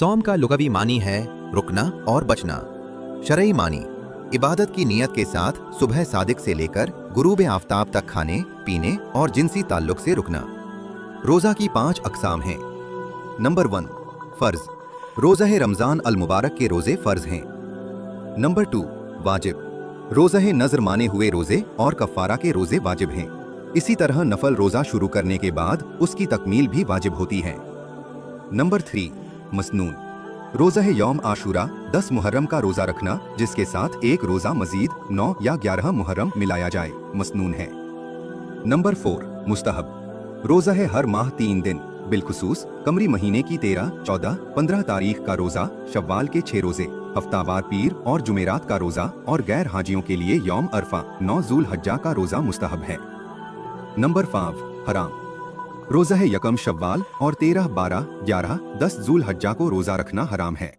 सौम का लुग़वी मानी है रुकना और बचना। शरई मानी इबादत की नीयत के साथ सुबह सादिक से लेकर गुरूब आफ्ताब तक खाने पीने और जिनसी ताल्लुक से रुकना। रोज़ा की 5 अक़साम हैं। नंबर 1 फ़र्ज़, रोज़ा रमज़ान अल मुबारक के रोज़े फ़र्ज़ हैं। नंबर 2 वाजिब, रोज़ा नज़र माने हुए रोज़े और कफ़ारा के रोज़े वाजिब हैं। इसी तरह नफल रोज़ा शुरू करने के बाद उसकी तकमील भी वाजिब होती है। नंबर 3 मसनून, रोज़ा यौम आशूरा 10 मुहर्रम का रोज़ा रखना जिसके साथ एक रोज़ा मजीद 9 या 11 मुहर्रम मिलाया जाए, मसनून है। नंबर 4 मुस्तहब, रोज़ा हर माह 3 दिन बिलखुसूस कमरी महीने की 13, 14, 15 तारीख का रोज़ा, शव्वाल के 6 रोज़े, हफ्तावार पीर और जुमेरात का रोज़ा और गैर हाजियों के लिए यौम अरफा 9 ज़ुल हज्जा का रोज़ा मुस्तहब है। नंबर 5 हराम, रोज़ा यकम शव्वाल और 13, 12, 11, 10 ज़ुल हज्जा को रोज़ा रखना हराम है।